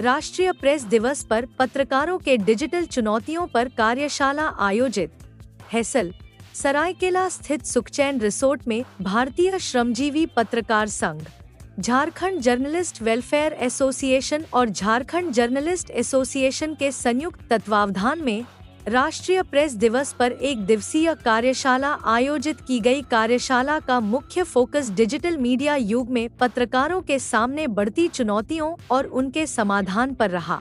राष्ट्रीय प्रेस दिवस पर पत्रकारों के डिजिटल चुनौतियों पर कार्यशाला आयोजित। हैसल, सरायकेला स्थित सुखचैन रिसोर्ट में भारतीय श्रमजीवी पत्रकार संघ, झारखंड जर्नलिस्ट वेलफेयर एसोसिएशन और झारखंड जर्नलिस्ट एसोसिएशन के संयुक्त तत्वावधान में राष्ट्रीय प्रेस दिवस पर एक दिवसीय कार्यशाला आयोजित की गई। कार्यशाला का मुख्य फोकस डिजिटल मीडिया युग में पत्रकारों के सामने बढ़ती चुनौतियों और उनके समाधान पर रहा।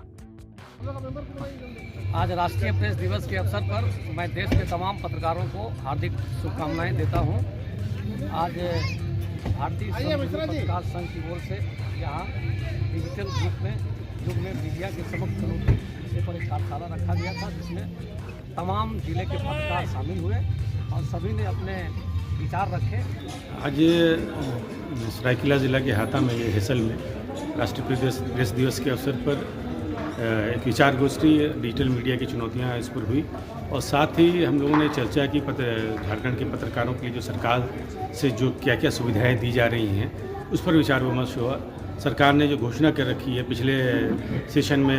आज राष्ट्रीय प्रेस दिवस के अवसर पर मैं देश के तमाम पत्रकारों को हार्दिक शुभकामनाएं देता हूं। आज भारतीय पत्रकार संघ की ओर से यहाँ डिजिटल युग में मीडिया के समक्ष चुनौती विषय पर एक कार्यशाला रखा गया था, जिसमें तमाम जिले के पत्रकार शामिल हुए और सभी ने अपने विचार रखे। आज सरायकेला जिला के हाता में हैसल में राष्ट्रीय प्रेस दिवस के अवसर पर एक विचार गोष्ठी डिजिटल मीडिया की चुनौतियां इस पर हुई और साथ ही हम लोगों ने चर्चा की झारखंड के पत्रकारों के लिए जो सरकार से जो क्या क्या सुविधाएं दी जा रही हैं उस पर विचार विमर्श हुआ। सरकार ने जो घोषणा कर रखी है, पिछले सेशन में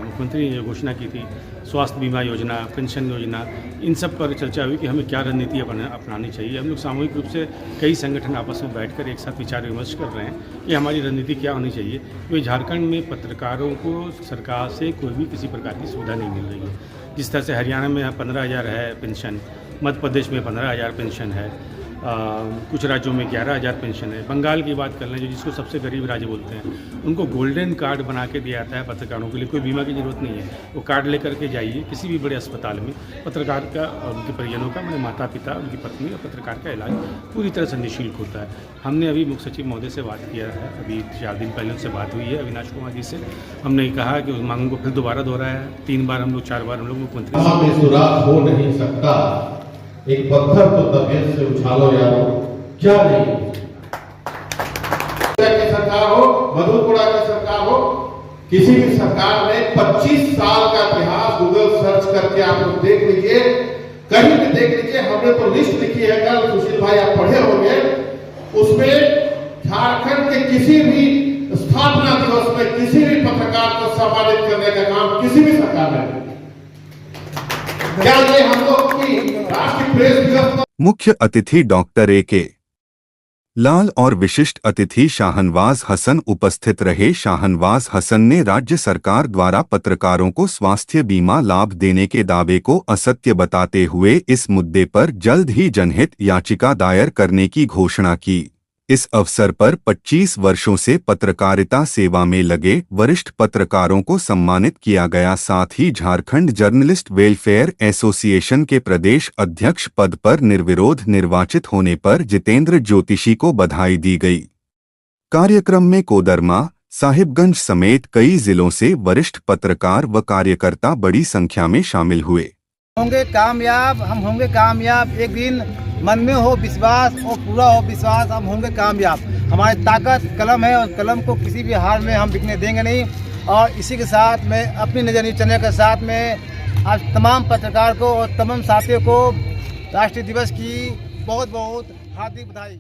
मुख्यमंत्री ने जो घोषणा की थी, स्वास्थ्य बीमा योजना, पेंशन योजना, इन सब पर चर्चा हुई कि हमें क्या रणनीति अपनानी चाहिए। हम लोग सामूहिक रूप से कई संगठन आपस में बैठकर एक साथ विचार विमर्श कर रहे हैं कि हमारी रणनीति क्या होनी चाहिए, क्योंकि झारखंड में पत्रकारों को सरकार से कोई भी किसी प्रकार की सुविधा नहीं मिल रही है। जिस तरह से हरियाणा में 15,000 है पेंशन, मध्य प्रदेश में 15,000 पेंशन है, कुछ राज्यों में 11,000 पेंशन है। बंगाल की बात कर लें, जो जिसको सबसे गरीब राज्य बोलते हैं, उनको गोल्डन कार्ड बना के दिया जाता है पत्रकारों के लिए। कोई बीमा की जरूरत नहीं है, वो कार्ड लेकर के जाइए किसी भी बड़े अस्पताल में, पत्रकार का और उनके परिजनों का, मेरे माता पिता, उनकी पत्नी और पत्रकार का इलाज पूरी तरह से निःशुल्क होता है। हमने अभी मुख्य सचिव महोदय से बात किया है, अभी 4 दिन पहले उनसे बात हुई है अविनाश कुमार जी से। हमने कहा कि उस मांग को फिर दोबारा दोहराया है। 3 बार हम लोग 4 बार हम लोग मुख्यमंत्री हो नहीं सकता, एक पत्थर तो तबीयत से उछालो यारो, क्या नहीं की सरकार हो, मधुपुरा की सरकार हो, किसी भी सरकार में 25 साल का इतिहास गूगल सर्च करके आप लोग देख लीजिए, कहीं भी देख लीजिए। हमने तो लिस्ट लिखी है, कल सुशील भाई आप पढ़े होंगे, उसमें झारखंड के किसी भी स्थापना दिवस में किसी भी पत्रकार को सम्मानित करने का काम किसी भी सरकार ने। क्या ये हम लोग की राष्ट्रीय प्रेस दिवस? मुख्य अतिथि डॉक्टर A.K. लाल और विशिष्ट अतिथि शाहनवाज हसन उपस्थित रहे। शाहनवाज हसन ने राज्य सरकार द्वारा पत्रकारों को स्वास्थ्य बीमा लाभ देने के दावे को असत्य बताते हुए इस मुद्दे पर जल्द ही जनहित याचिका दायर करने की घोषणा की। इस अवसर पर 25 वर्षों से पत्रकारिता सेवा में लगे वरिष्ठ पत्रकारों को सम्मानित किया गया। साथ ही झारखंड जर्नलिस्ट वेलफेयर एसोसिएशन के प्रदेश अध्यक्ष पद पर निर्विरोध निर्वाचित होने पर जितेंद्र ज्योतिषी को बधाई दी गई। कार्यक्रम में कोडरमा, साहिबगंज समेत कई जिलों से वरिष्ठ पत्रकार व कार्यकर्ता बड़ी संख्या में शामिल हुए। होंगे कामयाब, हम होंगे कामयाब। एक दिन मन में हो विश्वास और पूरा हो विश्वास, हम होंगे कामयाब। हमारी ताकत कलम है और कलम को किसी भी हाल में हम बिकने देंगे नहीं। और इसी के साथ में अपनी नजर न्यूज चैनल के साथ में आज तमाम पत्रकार को और तमाम साथियों को राष्ट्रीय दिवस की बहुत बहुत हार्दिक बधाई।